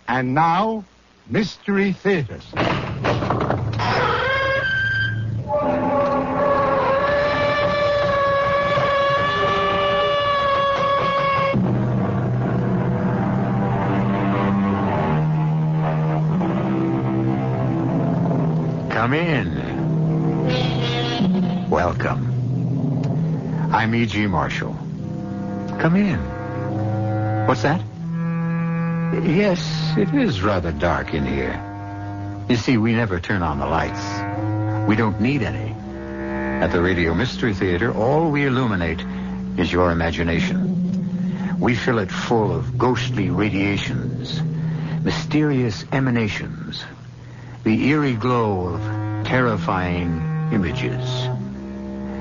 And now, Mystery Theaters. Come in. Welcome. I'm E.G. Marshall. Come in. What's that? Yes, it is rather dark in here. You see, we never turn on the lights. We don't need any. At the Radio Mystery Theater, all we illuminate is your imagination. We fill it full of ghostly radiations, mysterious emanations, the eerie glow of terrifying images.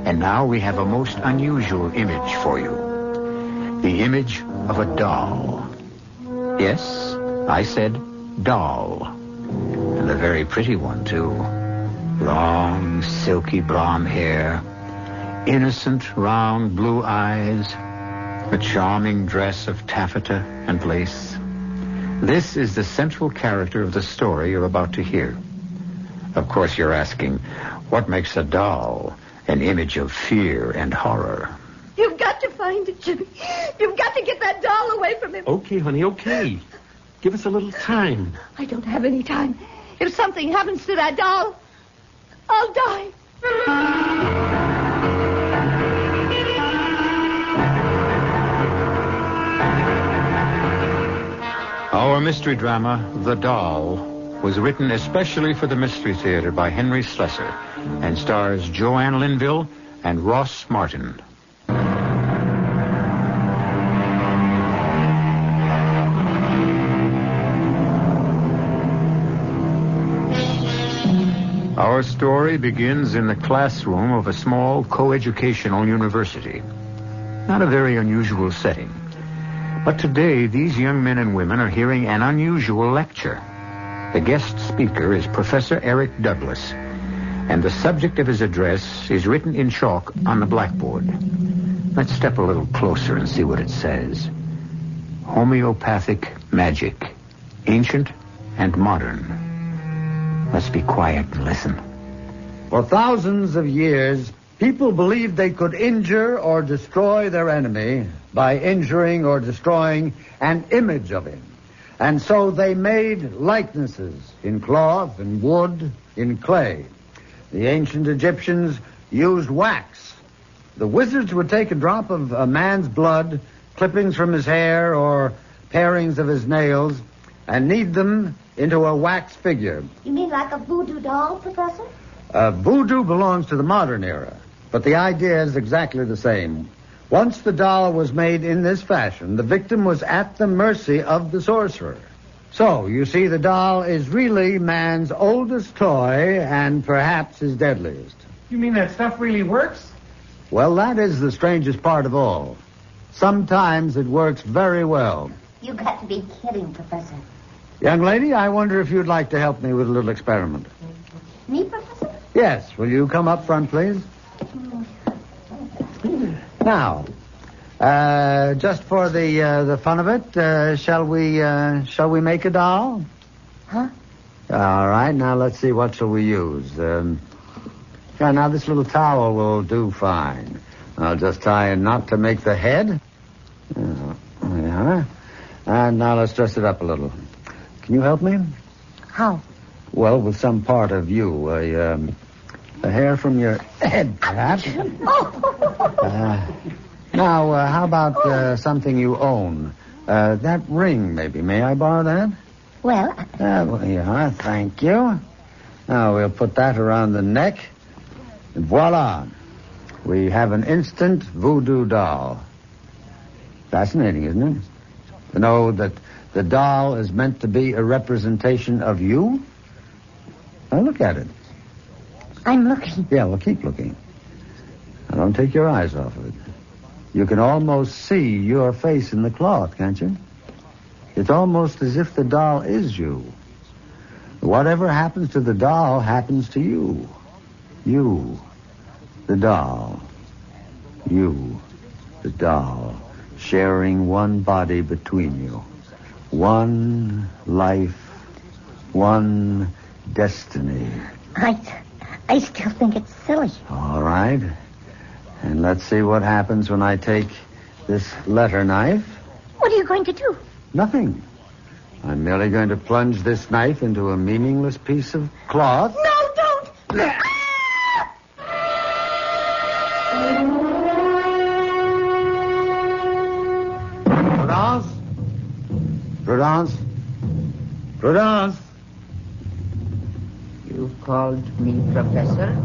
And now we have a most unusual image for you. The image of a doll. Yes, I said doll. And a very pretty one, too. Long, silky blonde hair, innocent, round blue eyes, a charming dress of taffeta and lace. This is the central character of the story you're about to hear. Of course, you're asking, what makes a doll an image of fear and horror? You've got to find it, Jimmy. You've got to get that doll away from him. Okay, honey, okay. Give us a little time. I don't have any time. If something happens to that doll, I'll die. Our mystery drama, The Doll, was written especially for the Mystery Theater by Henry Slessor and stars Joanne Linville and Ross Martin. Our story begins in the classroom of a small coeducational university. Not a very unusual setting. But today, these young men and women are hearing an unusual lecture. The guest speaker is Professor Eric Douglas, and the subject of his address is written in chalk on the blackboard. Let's step a little closer and see what it says. Homeopathic magic, ancient and modern. Let's be quiet and listen. For thousands of years, people believed they could injure or destroy their enemy by injuring or destroying an image of him. And so they made likenesses in cloth, in wood, in clay. The ancient Egyptians used wax. The wizards would take a drop of a man's blood, clippings from his hair, or parings of his nails, and knead them into a wax figure. You mean like a voodoo doll, Professor? Voodoo belongs to the modern era, but the idea is exactly the same. Once the doll was made in this fashion, the victim was at the mercy of the sorcerer. So, you see, the doll is really man's oldest toy and perhaps his deadliest. You mean that stuff really works? Well, that is the strangest part of all. Sometimes it works very well. You got to be kidding, Professor. Young lady, I wonder if you'd like to help me with a little experiment. Me, Professor? Yes. Will you come up front, please? Now, just for the fun of it, shall we make a doll? Huh? All right. Now let's see. What shall we use? Now this little towel will do fine. I'll just tie a knot to make the head. Yeah. And now let's dress it up a little. Can you help me? How? Well, with some part of you, a hair from your head, perhaps. Now, how about something you own? That ring, maybe. May I borrow that? Well, yeah, thank you. Now, we'll put that around the neck. And voila. We have an instant voodoo doll. Fascinating, isn't it? To know that the doll is meant to be a representation of you? Now, look at it. I'm looking. Yeah, well, keep looking. Now, don't take your eyes off of it. You can almost see your face in the cloth, can't you? It's almost as if the doll is you. Whatever happens to the doll happens to you. You, the doll. You, the doll, sharing one body between you. One life, one destiny. I still think it's silly. All right. And let's see what happens when I take this letter knife. What are you going to do? Nothing. I'm merely going to plunge this knife into a meaningless piece of cloth. No, don't! Prudence? Prudence? You called me Professor?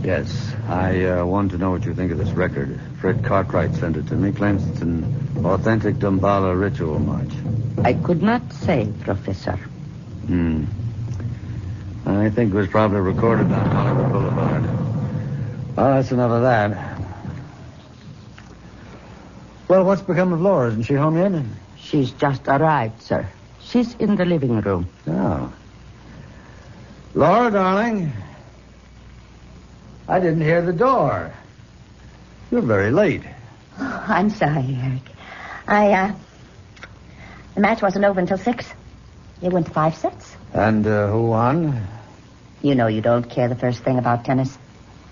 Yes, I want to know what you think of this record. Fred Cartwright sent it to me. Claims it's an authentic Damballa ritual march. I could not say, Professor. I think it was probably recorded on Hollywood Boulevard. Well, that's enough of that. Well, what's become of Laura? Isn't she home yet? She's just arrived, sir. She's in the living room. Oh. Laura, darling. I didn't hear the door. You're very late. Oh, I'm sorry, Eric. The match wasn't over until 6. It went to 5 sets. And who won? You know you don't care the first thing about tennis.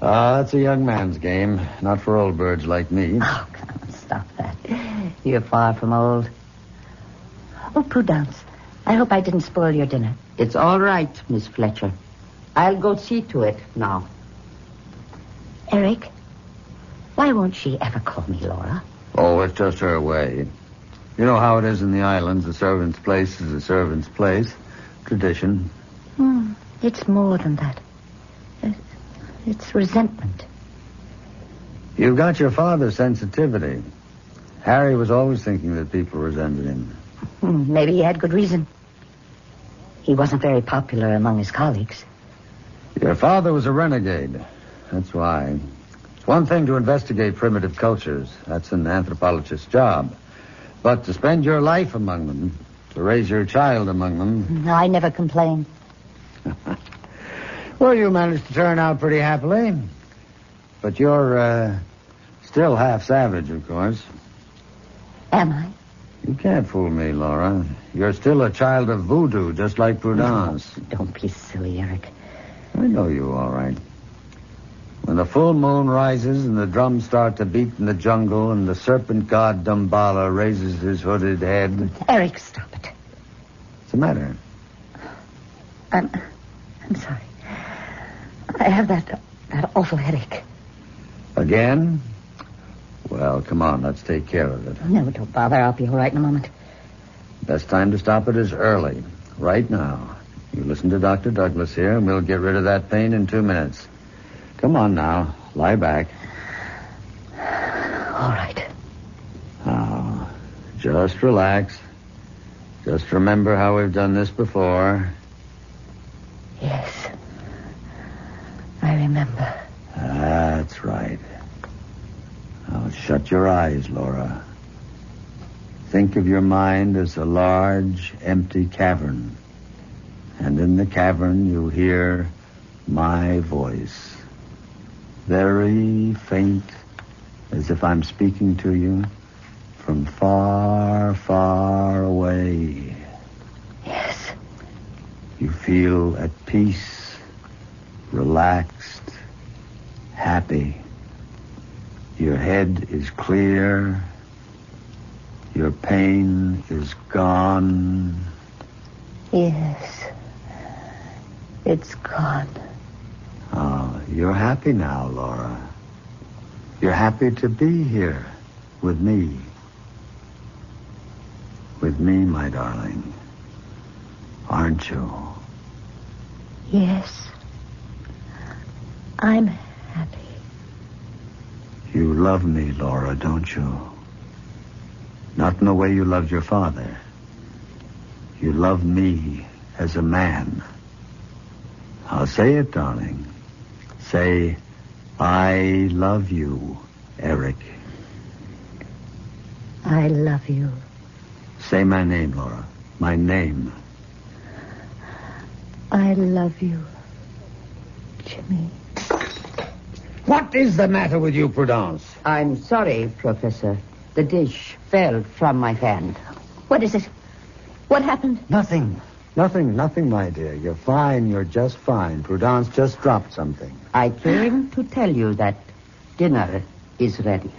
That's a young man's game, not for old birds like me. Oh, come on, stop that. You're far from old. Oh, Prudence, I hope I didn't spoil your dinner. It's all right, Miss Fletcher. I'll go see to it now. Eric, why won't she ever call me Laura? Oh, it's just her way. You know how it is in the islands. A servant's place is a servant's place. Tradition. It's more than that. It's resentment. You've got your father's sensitivity. Harry was always thinking that people resented him. Maybe he had good reason. He wasn't very popular among his colleagues. Your father was a renegade. That's why. It's one thing to investigate primitive cultures. That's an anthropologist's job. But to spend your life among them, to raise your child among them... No, I never complained. Well, you managed to turn out pretty happily. But you're still half savage, of course. Am I? You can't fool me, Laura. You're still a child of voodoo, just like Prudence. Don't be silly, Eric. I know you, all right. When the full moon rises and the drums start to beat in the jungle and the serpent god Damballa raises his hooded head... Eric, stop it. What's the matter? I'm sorry. I have that awful headache. Again? Well, come on, let's take care of it. No, don't bother. I'll be all right in a moment. Best time to stop it is early. Right now. You listen to Dr. Douglas here, and we'll get rid of that pain in 2 minutes. Come on now. Lie back. All right. Now, just relax. Just remember how we've done this before. Yes. I remember. That's right. Now, shut your eyes, Laura. Think of your mind as a large, empty cavern. And in the cavern, you hear my voice. Very faint, as if I'm speaking to you from far, far away. Yes. You feel at peace, relaxed, happy. Your head is clear. Your pain is gone. Yes. It's gone. Oh, you're happy now, Laura. You're happy to be here with me. With me, my darling. Aren't you? Yes. I'm happy. You love me, Laura, don't you? Not in the way you loved your father. You love me as a man. I'll say it, darling. Say, I love you, Eric. I love you. Say my name, Laura. My name. I love you, Jimmy. What is the matter with you, Prudence? I'm sorry, Professor. The dish fell from my hand. What is it? What happened? Nothing. Nothing, my dear. You're fine. You're just fine. Prudence just dropped something. I came to tell you that dinner is ready.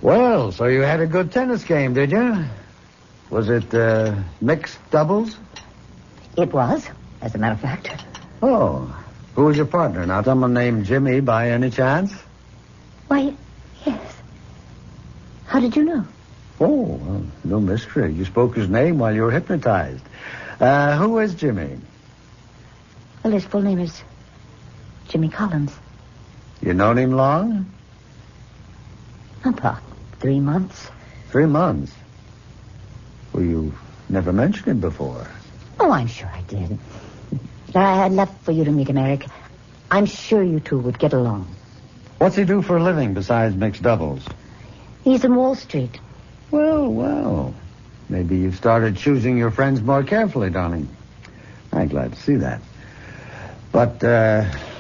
Well, so you had a good tennis game, did you? Was it mixed doubles? It was, as a matter of fact. Oh. Who was your partner? Not someone named Jimmy by any chance? Why, yes. How did you know? Oh, well, no mystery. You spoke his name while you were hypnotized. Who is Jimmy? Well, his full name is Jimmy Collins. You known him long? About 3 months. 3 months? Well, you never mentioned him before. Oh, I'm sure I did. I'd love for you to meet him, Eric. I'm sure you two would get along. What's he do for a living besides mixed doubles? He's in Wall Street. Well. Maybe you've started choosing your friends more carefully, darling. I'm glad to see that. But,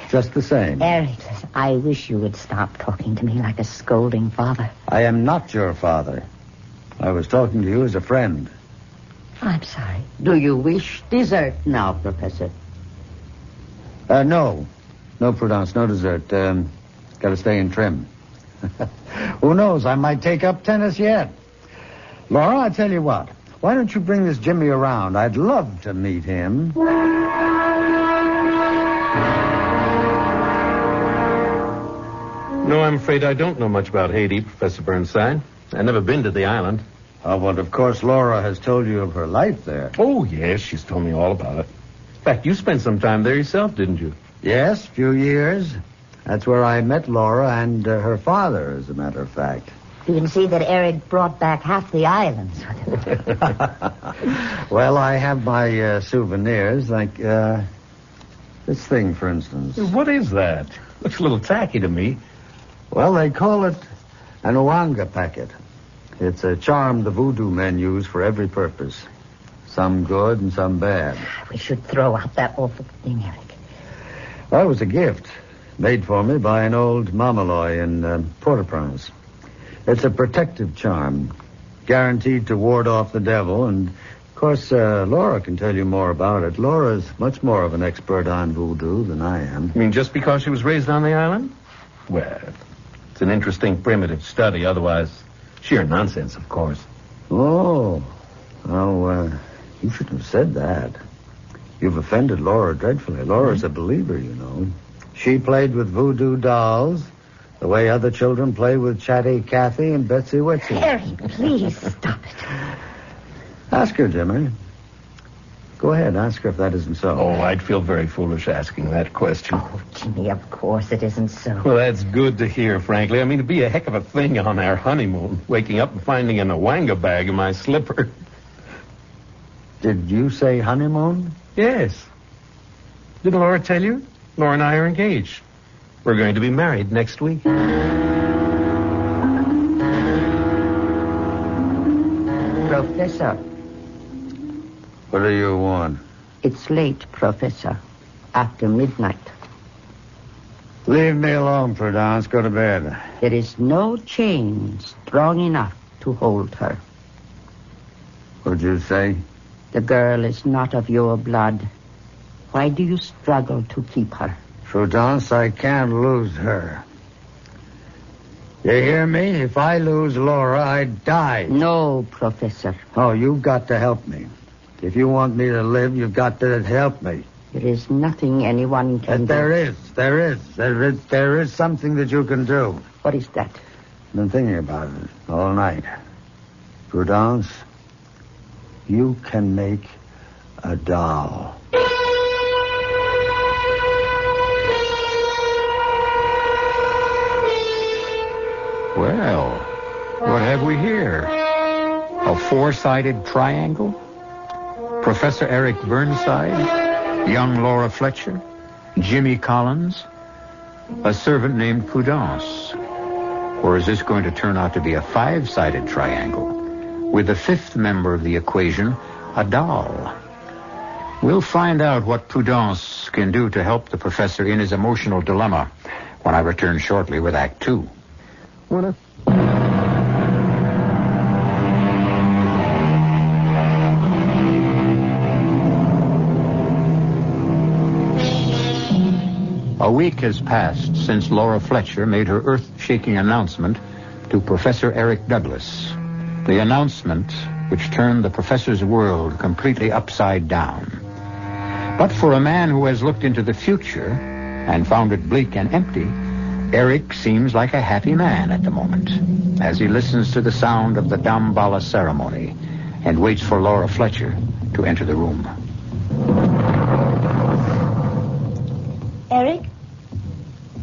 just the same. Eric, I wish you would stop talking to me like a scolding father. I am not your father. I was talking to you as a friend. I'm sorry. Do you wish dessert now, Professor? No. No, Prudence, no dessert. Gotta stay in trim. Who knows? I might take up tennis yet. Laura, I tell you what. Why don't you bring this Jimmy around? I'd love to meet him. No, I'm afraid I don't know much about Haiti, Professor Burnside. I've never been to the island. Well, of course, Laura has told you of her life there. Oh, yes, she's told me all about it. In fact, you spent some time there yourself, didn't you? Yes, a few years. That's where I met Laura and her father, as a matter of fact. You can see that Eric brought back half the islands with him. Well, I have my souvenirs, like this thing, for instance. What is that? Looks a little tacky to me. Well, they call it an Ouanga packet. It's a charm the voodoo men use for every purpose. Some good and some bad. We should throw out that awful thing, Eric. Well, it was a gift made for me by an old Mamaloy in Port-au-Prince. It's a protective charm, guaranteed to ward off the devil. And, of course, Laura can tell you more about it. Laura's much more of an expert on voodoo than I am. You mean just because she was raised on the island? Well, it's an interesting primitive study. Otherwise, sheer nonsense, of course. Oh, well, you shouldn't have said that. You've offended Laura dreadfully. Laura's a believer, you know. She played with voodoo dolls the way other children play with Chatty Cathy and Betsy Witsy. Eric, please stop it. Ask her, Jimmy. Go ahead, ask her if that isn't so. Oh, I'd feel very foolish asking that question. Oh, Jimmy, of course it isn't so. Well, that's good to hear, frankly. I mean, it'd be a heck of a thing on our honeymoon, waking up and finding an Ouanga bag in my slipper. Did you say honeymoon? Yes. Didn't Laura tell you? Laura and I are engaged. We're going to be married next week. Professor, What do you want? it's late, Professor. After midnight. Leave me alone, Prudence. Go to bed. There is no chain strong enough to hold her. What'd you say? The girl is not of your blood. Why do you struggle to keep her? Prudence, I can't lose her. You hear me? If I lose Laura, I die. No, Professor. Oh, you've got to help me. If you want me to live, you've got to help me. There is nothing anyone can do. There is something that you can do. What is that? I've been thinking about it all night. Prudence, you can make a doll. Well, what have we here? A four-sided triangle? Professor Eric Burnside, young Laura Fletcher, Jimmy Collins, a servant named Prudence. Or is this going to turn out to be a five-sided triangle with the fifth member of the equation, a doll? We'll find out what Prudence can do to help the professor in his emotional dilemma when I return shortly with Act 2. A week has passed since Laura Fletcher made her earth-shaking announcement to Professor Eric Douglas. The announcement which turned the professor's world completely upside down. But for a man who has looked into the future and found it bleak and empty, Eric seems like a happy man at the moment as he listens to the sound of the Damballa ceremony and waits for Laura Fletcher to enter the room. Eric?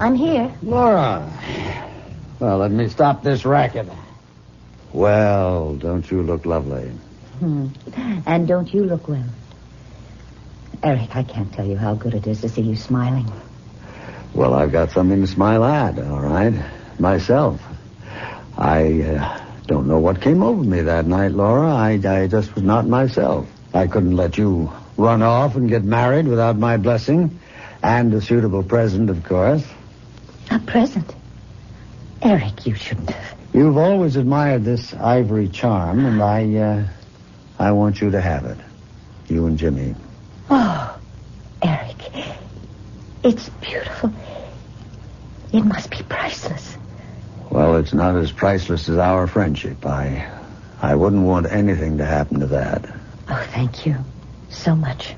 I'm here. Laura. Well, let me stop this racket. Well, don't you look lovely? And don't you look well? Eric, I can't tell you how good it is to see you smiling. Well, I've got something to smile at, all right? Myself. I don't know what came over me that night, Laura. I just was not myself. I couldn't let you run off and get married without my blessing. And a suitable present, of course. A present? Eric, you shouldn't have. You've always admired this ivory charm, and I want you to have it. You and Jimmy. Oh, Eric. It's beautiful. It must be priceless. Well, it's not as priceless as our friendship. I wouldn't want anything to happen to that. Oh, thank you so much.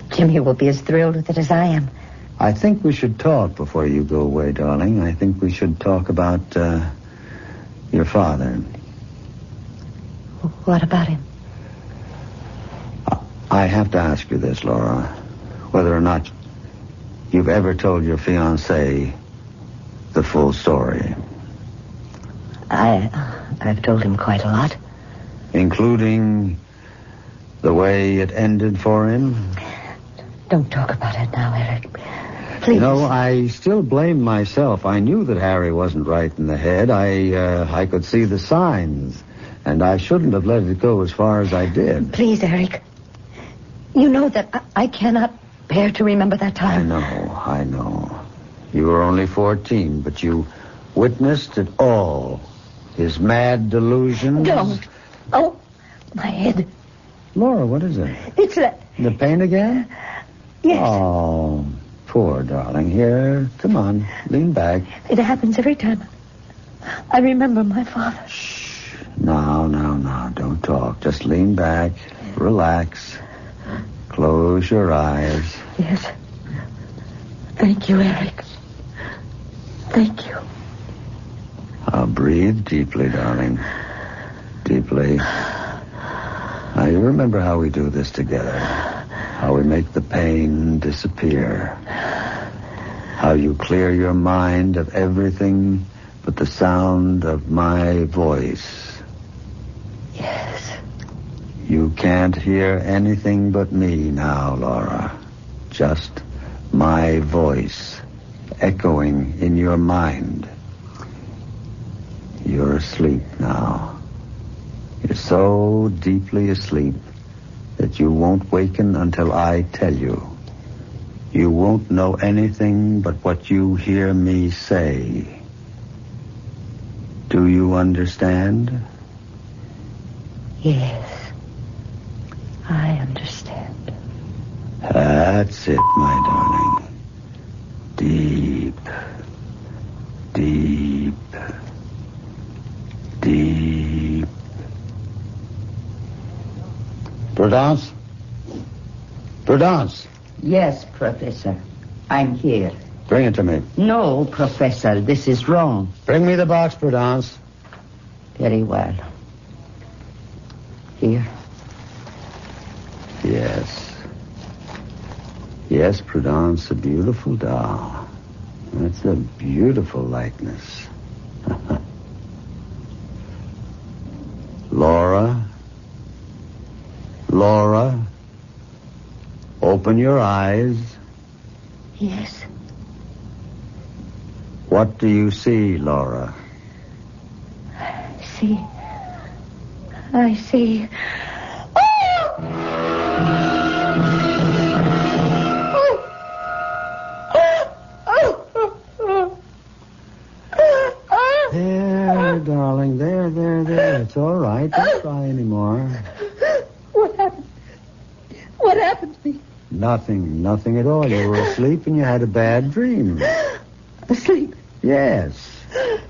Jimmy will be as thrilled with it as I am. I think we should talk before you go away, darling. I think we should talk about your father. What about him? I have to ask you this, Laura. Whether or not you've ever told your fiancé the full story. I've told him quite a lot. Including the way it ended for him? Don't talk about it now, Eric. Please. You know, I still blame myself. I knew that Harry wasn't right in the head. I could see the signs. And I shouldn't have let it go as far as I did. Please, Eric. You know that I cannot bear to remember that time. I know. You were only 14, but you witnessed it all. His mad delusions. Don't. Oh, my head. Laura, what is it? It's that. The pain again? Yes. Oh, poor darling. Here, come on. Lean back. It happens every time I remember my father. Shh. No. Don't talk. Just lean back. Relax. Close your eyes. Yes. Thank you, Eric. Thank you. Now breathe deeply, darling. Deeply. Now, you remember how we do this together. How we make the pain disappear. How you clear your mind of everything but the sound of my voice. Yes. You can't hear anything but me now, Laura. Just my voice echoing in your mind. You're asleep now. You're so deeply asleep that you won't waken until I tell you. You won't know anything but what you hear me say. Do you understand? Yes. I understand. That's it, my darling. Deep. Deep. Deep. Prudence? Prudence? Yes, Professor. I'm here. Bring it to me. No, Professor, this is wrong. Bring me the box, Prudence. Very well. Here. Yes. Yes, Prudence, a beautiful doll. That's a beautiful likeness. Laura? Laura? Open your eyes. Yes. What do you see, Laura? I see. Oh! darling. There. It's all right. Don't cry anymore. What happened? What happened to me? Nothing at all. You were asleep and you had a bad dream. Asleep? Yes.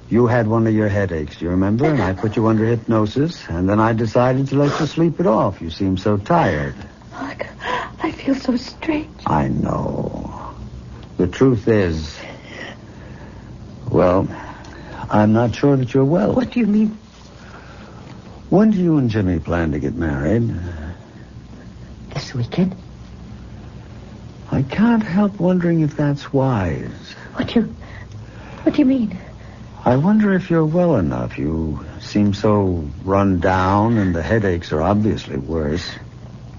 You had one of your headaches, you remember? And I put you under hypnosis, and then I decided to let you sleep it off. You seem so tired. I feel so strange. I know. The truth is, well, I'm not sure that you're well. What do you mean? When do you and Jimmy plan to get married? This weekend? I can't help wondering if that's wise. What do you mean? I wonder if you're well enough. You seem so run down, and the headaches are obviously worse.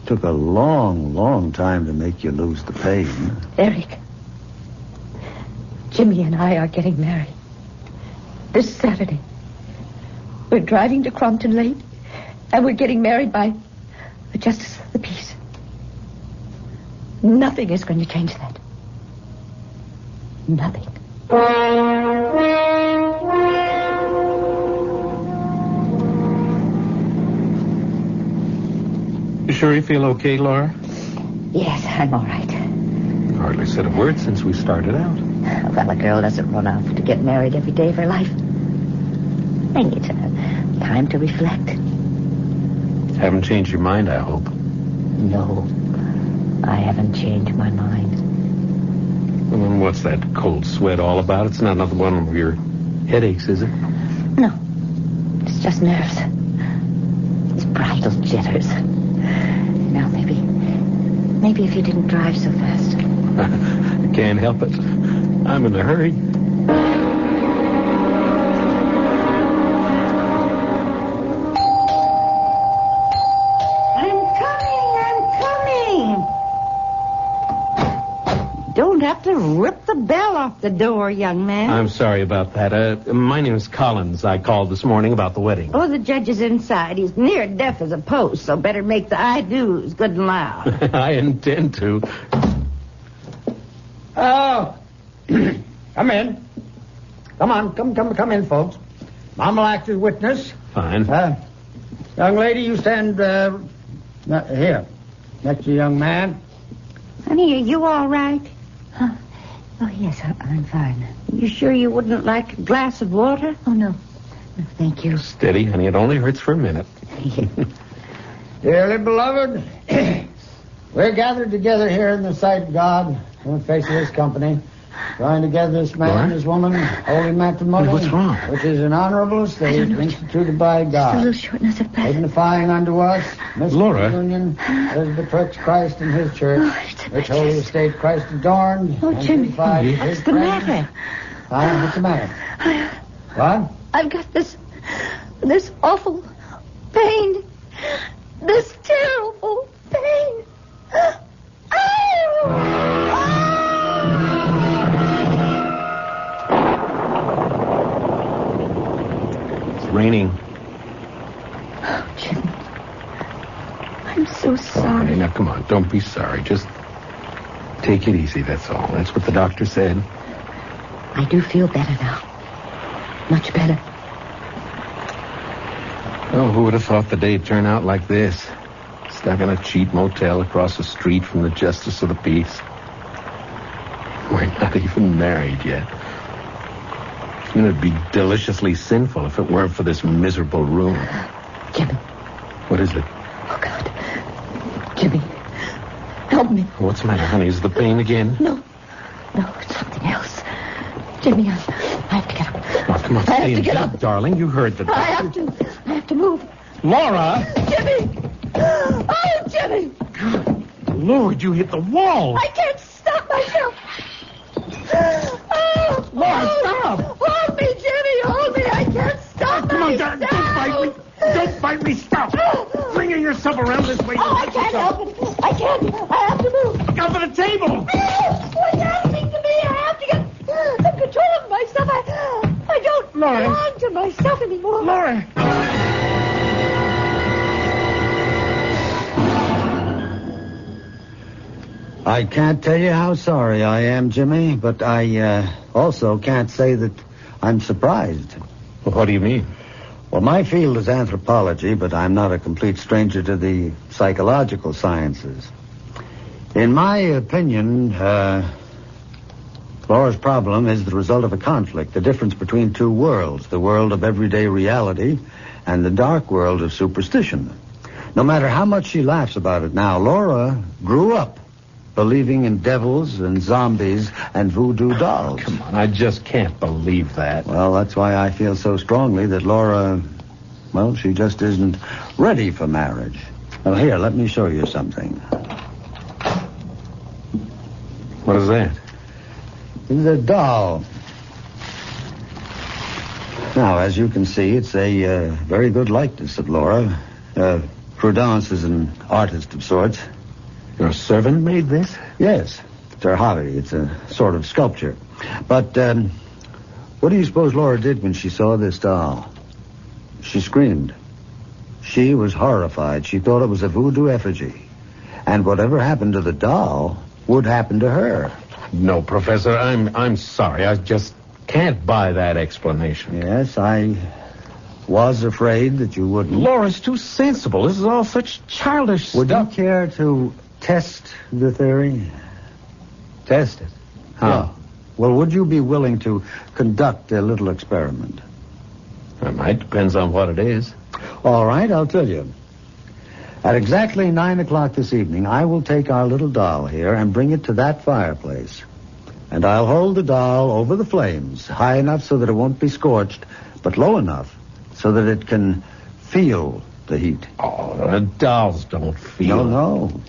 Took a long time to make you lose the pain. Eric, Jimmy and I are getting married this Saturday. We're driving to Crompton Lake, and we're getting married by the Justice of the Peace. Nothing is going to change that. Nothing. You sure you feel okay, Laura? Yes, I'm all right. Hardly said a word since we started out. Well, a girl doesn't run off to get married every day of her life. They need time to reflect. Haven't changed your mind, I hope. No, I haven't changed my mind. Well, then what's that cold sweat all about? It's not another one of your headaches, is it? No, it's just nerves. It's bridal jitters. Now, maybe if you didn't drive so fast. I can't help it. I'm in a hurry. Don't have to rip the bell off the door, young man. I'm sorry about that. My name is Collins. I called this morning about the wedding. Oh, the judge is inside. He's near deaf as a post, so better make the I-do's good and loud. I intend to. Oh, come in. Come on, come in, folks. Mama will act as witness. Fine. Young lady, you stand here, next to the young man. Honey, are you all right? Oh, yes, I'm fine. You sure you wouldn't like a glass of water? Oh, no. No, thank you. Steady, honey. It only hurts for a minute. Dearly beloved, we're gathered together here in the sight of God, in the face of His company, joined together this man and this woman, holy matrimony. What's wrong? Which is an honorable estate instituted by Just a God, little shortness of breath. signifying unto us, Laura. union, as betwixt Christ and His church, Oh, it's a which holy majesty. estate Christ adorned. Oh, and Jimmy. confided to His What's the friends. matter? What's the matter? What? I've got this awful pain. This terrible pain. It's raining. Oh, Jimmy. I'm so Oh, sorry. honey, now come on. Don't be sorry. Just take it easy, that's all. That's what the doctor said. I do feel better now. Much better. Oh, who would have thought the day'd turn out like this? Stuck in a cheap motel across the street from the Justice of the Peace. We're not even married yet. And it'd be deliciously sinful if it weren't for this miserable room. Jimmy. What is it? Oh, God. Jimmy, help me. What's the matter, honey? Is the pain again? No, it's something else. Jimmy, I have to get up. Oh, come on, I have stay to in get bed, up. darling. You heard the I doctor. have to move. Laura! Jimmy! Oh, Jimmy! Lord, you hit the wall. I can't stop myself. Oh, Laura, stop. Hold me, Jimmy. Hold me. I can't stop Come on, myself. don't bite me. Don't bite me. Stop. Flinging yourself around this way. Oh, I can't help it. I can't. I have to move. Look out for the table. What's happening to me? I have to get some control of myself. I don't Laura. belong to myself anymore. Laura. I can't tell you how sorry I am, Jimmy, but I also can't say that I'm surprised. Well, what do you mean? Well, my field is anthropology, but I'm not a complete stranger to the psychological sciences. In my opinion, Laura's problem is the result of a conflict, the difference between two worlds, the world of everyday reality and the dark world of superstition. No matter how much she laughs about it now, Laura grew up believing in devils and zombies and voodoo dolls. Come on, I just can't believe that. Well, that's why I feel so strongly that Laura, well, she just isn't ready for marriage. Well, here, let me show you something. What is that? It's a doll. Now, as you can see, it's a very good likeness of Laura. Prudence is an artist of sorts. Your servant made this? Yes, it's her hobby. It's a sort of sculpture. But what do you suppose Laura did when she saw this doll? She screamed. She was horrified. She thought it was a voodoo effigy. And whatever happened to the doll would happen to her. No, Professor, I'm sorry. I just can't buy that explanation. Yes, I was afraid that you wouldn't. Laura's too sensible. This is all such childish Would stuff. you care to test the theory? Test it? How? Yeah. Well, would you be willing to conduct a little experiment? It might. Depends on what it is. All right, I'll tell you. At exactly 9 o'clock this evening, I will take our little doll here and bring it to that fireplace. And I'll hold the doll over the flames, high enough so that it won't be scorched, but low enough so that it can feel the heat. Oh, dolls don't feel. No.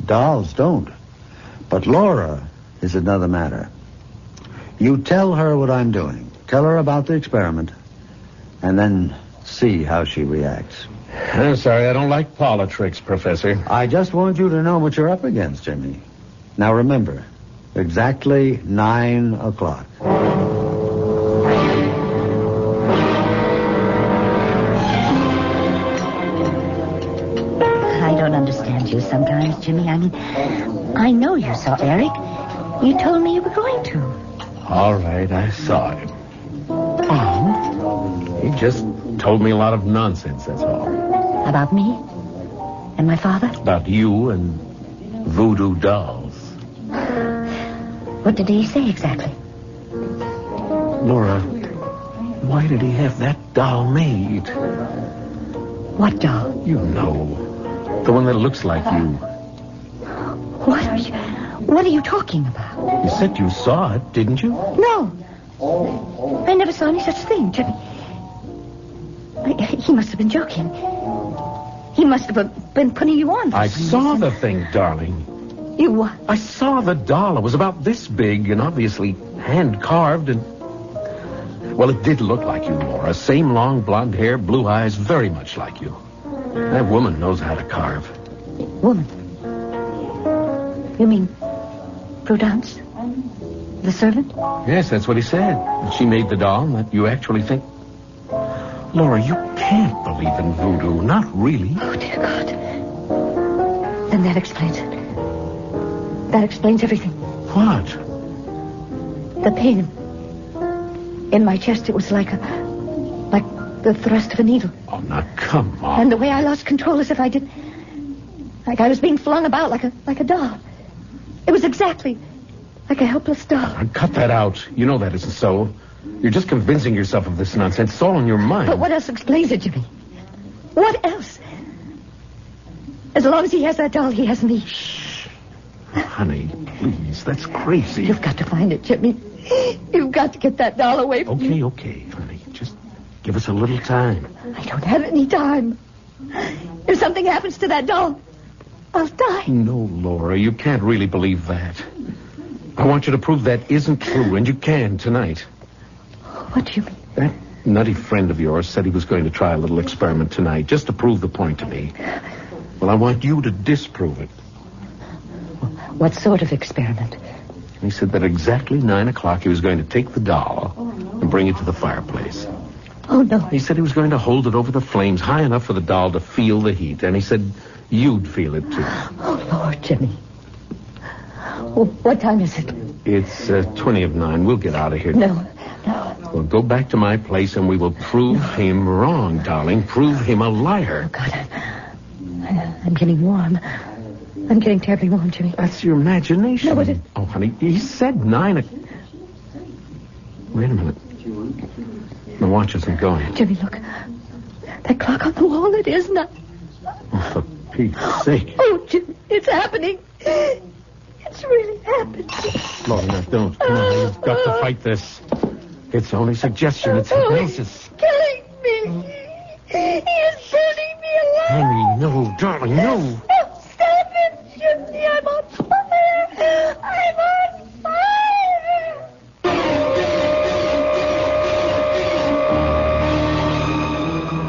Dolls don't. But Laura is another matter. You tell her what I'm doing. Tell her about the experiment. And then see how she reacts. I'm sorry, I don't like politics, Professor. I just want you to know what you're up against, Jimmy. Now remember, exactly 9 o'clock. I don't understand you sometimes, Jimmy. I mean, I know you saw Eric. You told me you were going to. All right, I saw him. And? He just told me a lot of nonsense, that's all. About me? And my father? About you and voodoo dolls. What did he say exactly? Laura, why did he have that doll made? What doll? You know. The one that looks like you. What are you talking about? You said you saw it, didn't you? No. I never saw any such thing, Jimmy. He must have been joking. He must have been putting you on. I saw the thing, darling. You what? I saw the doll. It was about this big and obviously hand-carved and... Well, it did look like you, Laura. Same long blonde hair, blue eyes, very much like you. That woman knows how to carve. Woman? You mean Prudence? The servant? Yes, that's what he said. And she made the doll, and that you actually think... Laura, you can't believe in voodoo. Not really. Oh, dear God. Then that explains it. That explains everything. What? The pain in my chest, it was like the thrust of a needle. Oh, now, come on. And the way I lost control as if I did... Like I was being flung about like a doll. It was exactly like a helpless doll. Now, cut that out. You know that isn't so. You're just convincing yourself of this nonsense. It's all in your mind. But what else explains it, Jimmy? What else? As long as he has that doll, he has me. Shh. Honey, please. That's crazy. You've got to find it, Jimmy. You've got to get that doll away from me. Okay, honey. Just give us a little time. I don't have any time. If something happens to that doll, I'll die. No, Laura, you can't really believe that. I want you to prove that isn't true, and you can tonight. What do you mean? That nutty friend of yours said he was going to try a little experiment tonight, just to prove the point to me. Well, I want you to disprove it. What sort of experiment? He said that exactly 9 o'clock he was going to take the doll and bring it to the fireplace. Oh, no. He said he was going to hold it over the flames high enough for the doll to feel the heat, and he said you'd feel it, too. Oh, Lord, Jimmy. Well, what time is it? It's 20 of 9. We'll get out of here. No. We'll go back to my place and we will prove him wrong, darling. Prove him a liar. Oh, God. I'm getting warm. I'm getting terribly warm, Jimmy. That's your imagination. No, it... Oh, honey, he said 9 o'clock. Wait a minute. The watch isn't going. Jimmy, look. That clock on the wall, it is not. Oh, for Pete's sake. Oh, Jimmy, it's happening. It's really happening. Lord, no, don't. Come on, you've got to fight this. It's only suggestion. It's hypnosis. He's killing me. He is burning me alive. Honey, no, darling, no. Stop it, Jimmy. I'm on fire. I'm on fire.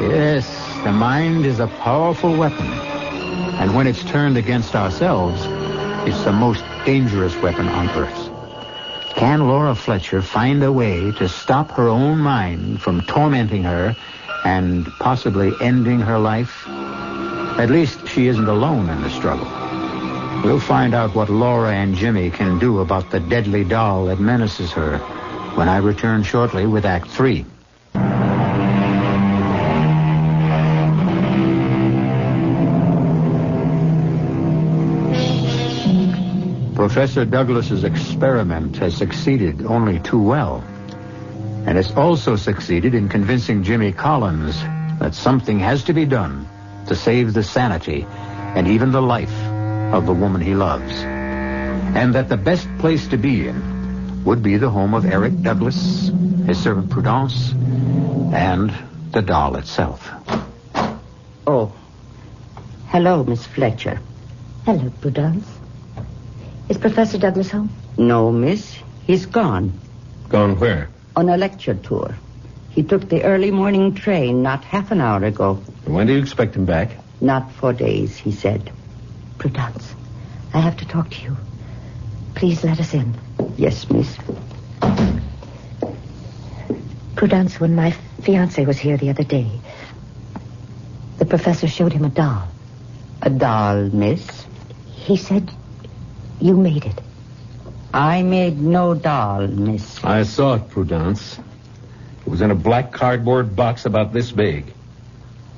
Yes, the mind is a powerful weapon. And when it's turned against ourselves, it's the most dangerous weapon on earth. Can Laura Fletcher find a way to stop her own mind from tormenting her and possibly ending her life? At least she isn't alone in the struggle. We'll find out what Laura and Jimmy can do about the deadly doll that menaces her when I return shortly with Act 3. Professor Douglas's experiment has succeeded only too well. And it's also succeeded in convincing Jimmy Collins that something has to be done to save the sanity and even the life of the woman he loves. And that the best place to be in would be the home of Eric Douglas, his servant Prudence, and the doll itself. Oh. Hello, Miss Fletcher. Hello, Prudence. Is Professor Douglas home? No, miss. He's gone. Gone where? On a lecture tour. He took the early morning train not half an hour ago. When do you expect him back? Not for days, he said. Prudence, I have to talk to you. Please let us in. Yes, miss. Prudence, when my fiancé was here the other day, the professor showed him a doll. A doll, miss? He said you made it. I made no doll, miss. I saw it, Prudence. It was in a black cardboard box about this big.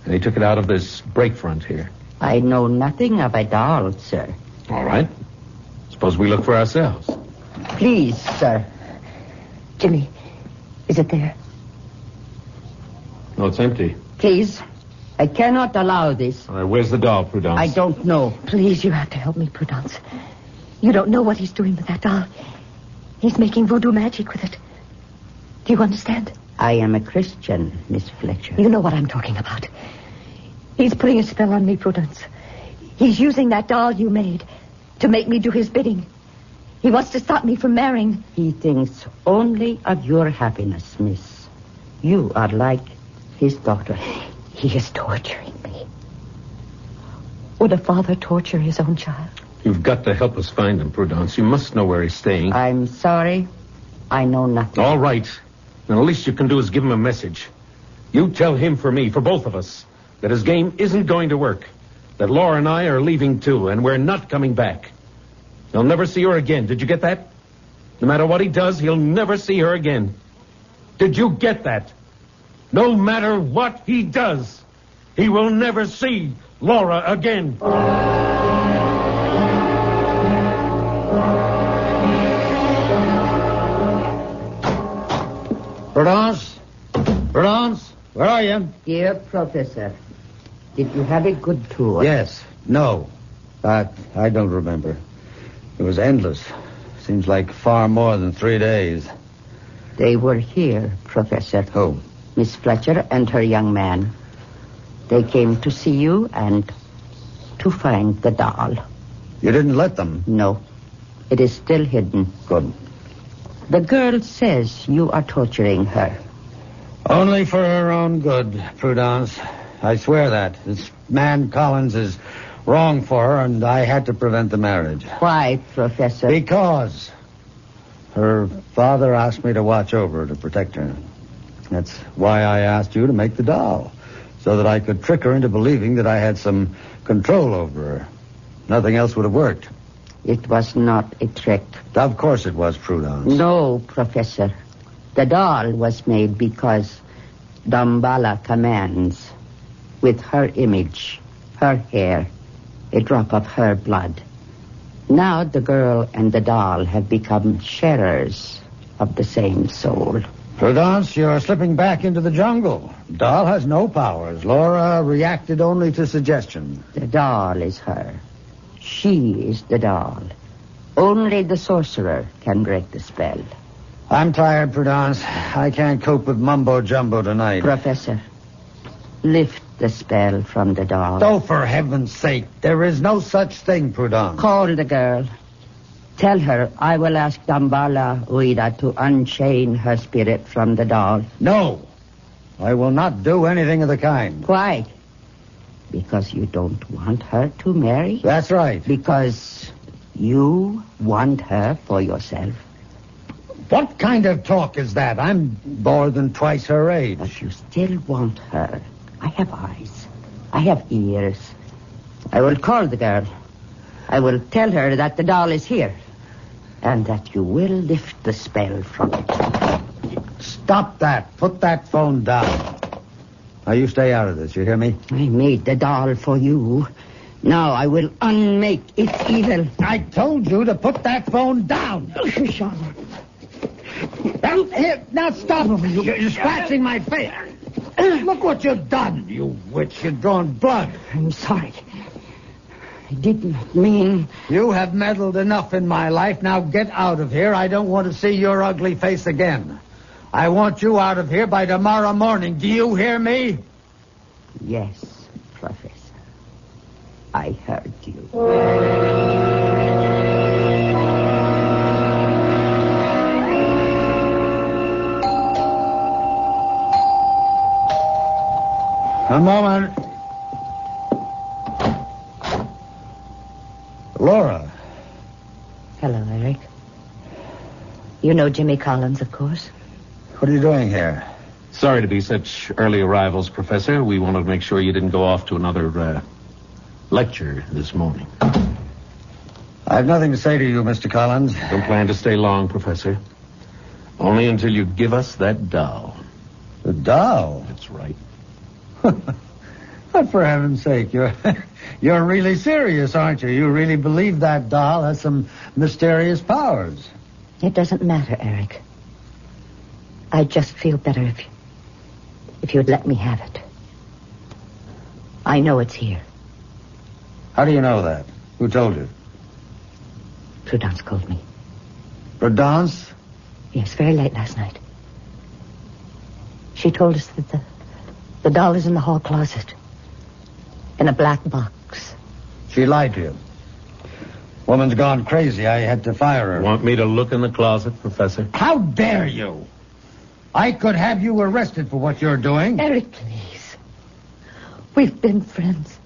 And he took it out of this break front here. I know nothing of a doll, sir. All right. Suppose we look for ourselves. Please, sir. Jimmy, is it there? No, it's empty. Please. I cannot allow this. All right, where's the doll, Prudence? I don't know. Please, you have to help me, Prudence. You don't know what he's doing with that doll. He's making voodoo magic with it. Do you understand? I am a Christian, Miss Fletcher. You know what I'm talking about. He's putting a spell on me, Prudence. He's using that doll you made to make me do his bidding. He wants to stop me from marrying. He thinks only of your happiness, miss. You are like his daughter. He is torturing me. Would a father torture his own child? You've got to help us find him, Prudence. You must know where he's staying. I'm sorry. I know nothing. All right. Then the least you can do is give him a message. You tell him for me, for both of us, that his game isn't going to work. That Laura and I are leaving too, and we're not coming back. He'll never see her again. Did you get that? No matter what he does, he'll never see her again. Did you get that? No matter what he does, he will never see Laura again. Prudence? Prudence? Where are you? Dear Professor, did you have a good tour? Yes. No. I don't remember. It was endless. Seems like far more than 3 days. They were here, Professor. Who? Miss Fletcher and her young man. They came to see you and to find the doll. You didn't let them? No. It is still hidden. Good. The girl says you are torturing her. Only for her own good, Prudence. I swear that. This man Collins is wrong for her, and I had to prevent the marriage. Why, Professor? Because her father asked me to watch over her, to protect her. That's why I asked you to make the doll, so that I could trick her into believing that I had some control over her. Nothing else would have worked. It was not a trick. Of course it was, Prudence. No, Professor. The doll was made because Dambala commands, with her image, her hair, a drop of her blood. Now the girl and the doll have become sharers of the same soul. Prudence, you're slipping back into the jungle. Doll has no powers. Laura reacted only to suggestion. The doll is her. She is the doll. Only the sorcerer can break the spell. I'm tired, Prudence. I can't cope with mumbo-jumbo tonight. Professor, lift the spell from the doll. Oh, for heaven's sake, there is no such thing, Prudence. Call the girl. Tell her I will ask Dambala Uida to unchain her spirit from the doll. No, I will not do anything of the kind. Why? Because you don't want her to marry? That's right. Because you want her for yourself? What kind of talk is that? I'm more than twice her age. But you still want her. I have eyes. I have ears. I will call the girl. I will tell her that the doll is here. And that you will lift the spell from it. Stop that. Put that phone down. Now, you stay out of this, you hear me? I made the doll for you. Now I will unmake its evil. I told you to put that phone down. Sean. Now stop. You're scratching my face. Look what you've done, you witch. You've drawn blood. I'm sorry. I did not mean... You have meddled enough in my life. Now get out of here. I don't want to see your ugly face again. I want you out of here by tomorrow morning. Do you hear me? Yes, Professor. I heard you. A moment. Laura. Hello, Eric. You know Jimmy Collins, of course. What are you doing here? Sorry to be such early arrivals, Professor. We wanted to make sure you didn't go off to another lecture this morning. I have nothing to say to you, Mr. Collins. Don't plan to stay long, Professor. Only until you give us that doll. The doll? That's right. But for heaven's sake, you're really serious, aren't you? You really believe that doll has some mysterious powers. It doesn't matter, Eric. I'd just feel better if you'd let me have it. I know it's here. How do you know that? Who told you? Prudence called me. Prudence? Yes, very late last night. She told us that the doll is in the hall closet. In a black box. She lied to you. Woman's gone crazy. I had to fire her. Want me to look in the closet, Professor? How dare you? I could have you arrested for what you're doing. Eric, please. We've been friends.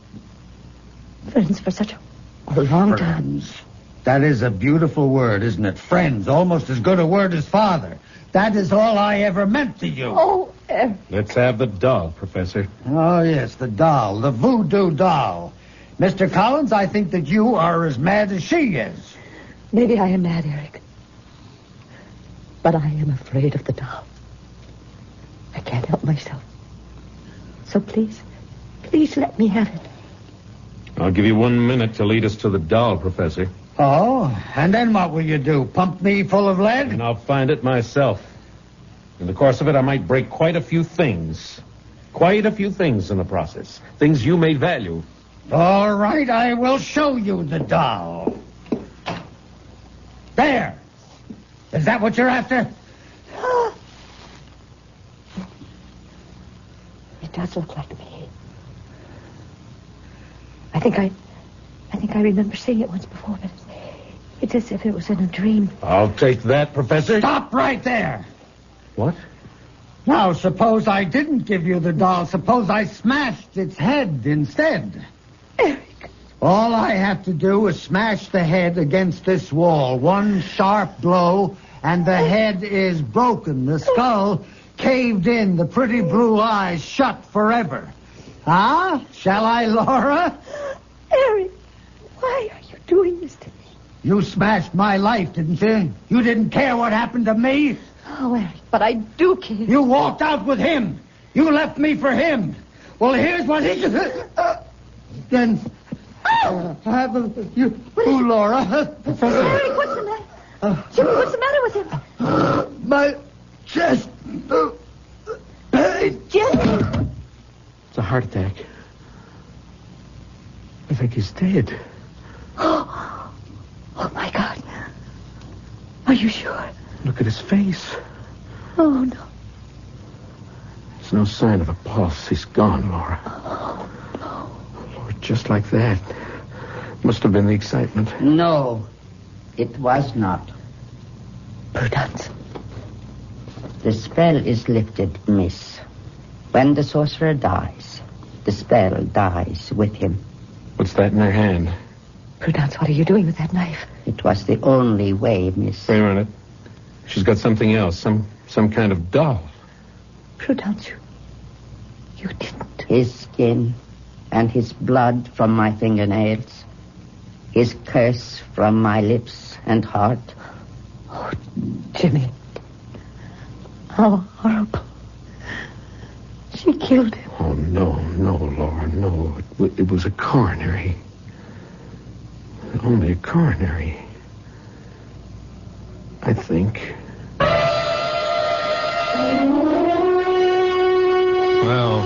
Friends for such a long time. Friends. That is a beautiful word, isn't it? Friends. Almost as good a word as father. That is all I ever meant to you. Oh, Eric. Let's have the doll, Professor. Oh, yes, the doll. The voodoo doll. Mr. Collins, I think that you are as mad as she is. Maybe I am mad, Eric. But I am afraid of the doll. I can't help myself. So please let me have it. I'll give you 1 minute to lead us to the doll, Professor. Oh, and then what will you do? Pump me full of lead? And I'll find it myself. In the course of it, I might break quite a few things. Quite a few things in the process. Things you may value. All right, I will show you the doll. There. Is that what you're after? It does look like me. I think I remember seeing it once before, but it's as if it was in a dream. I'll take that, Professor. Stop right there. What? Now, suppose I didn't give you the doll. Suppose I smashed its head instead. Eric. All I have to do is smash the head against this wall. One sharp blow, and the head is broken. The skull caved in. The pretty blue eyes shut forever. Huh? Shall I, Laura? Eric, why are you doing this to me? You smashed my life, didn't you? You didn't care what happened to me? Oh, Eric, but I do care. You walked out with him. You left me for him. Well, here's what he... then... you, Laura. Eric, what's the matter? Jimmy, what's the matter with him? My chest... Jimmy! It's a heart attack. I think he's dead. Oh, my God. Are you sure? Look at his face. Oh, no. There's no sign of a pulse. He's gone, Laura. Oh, no. Lord, just like that. Must have been the excitement. No, it was not. Prudence. The spell is lifted, miss. When the sorcerer dies, the spell dies with him. What's that in her hand? Prudence, what are you doing with that knife? It was the only way, miss. Wait a minute. She's got something else. Some kind of doll. Prudence, you didn't. His skin and his blood from my fingernails. His curse from my lips and heart. Oh, Jimmy. How horrible. She killed him. Oh, no, Laura, no. It was a coronary. Only a coronary. I think. Well,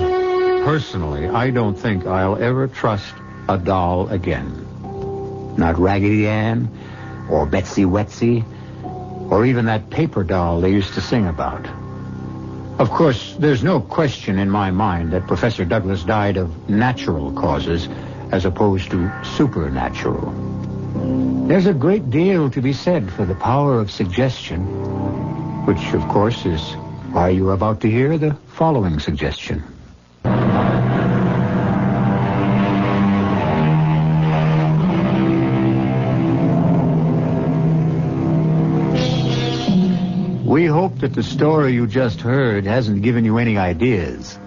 personally, I don't think I'll ever trust a doll again. Not Raggedy Ann, or Betsy Wetsy, or even that paper doll they used to sing about. Of course, there's no question in my mind that Professor Douglas died of natural causes as opposed to supernatural. There's a great deal to be said for the power of suggestion, which, of course, is why you're about to hear the following suggestion. We hope that the story you just heard hasn't given you any ideas,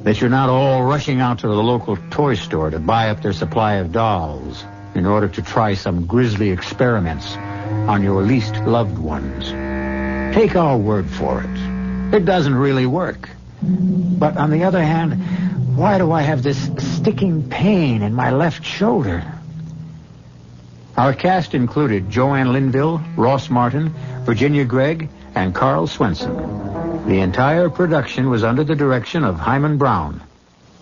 that you're not all rushing out to the local toy store to buy up their supply of dolls in order to try some grisly experiments on your least loved ones. Take our word for it. It doesn't really work. But on the other hand, why do I have this sticking pain in my left shoulder? Our cast included Joanne Linville, Ross Martin, Virginia Gregg, and Carl Swenson. The entire production was under the direction of Hyman Brown.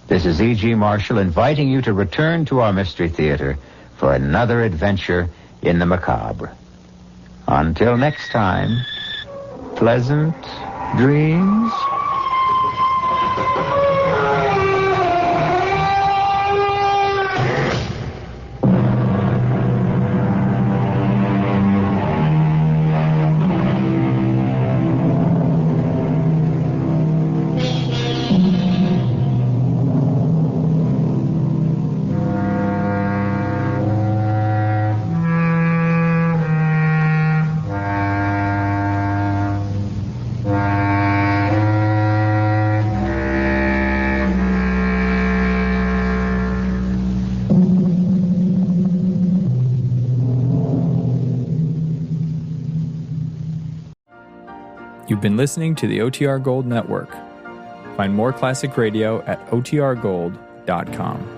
This is E.G. Marshall inviting you to return to our Mystery Theater for another adventure in the macabre. Until next time, pleasant dreams. You've been listening to the OTR Gold Network. Find more classic radio at otrgold.com.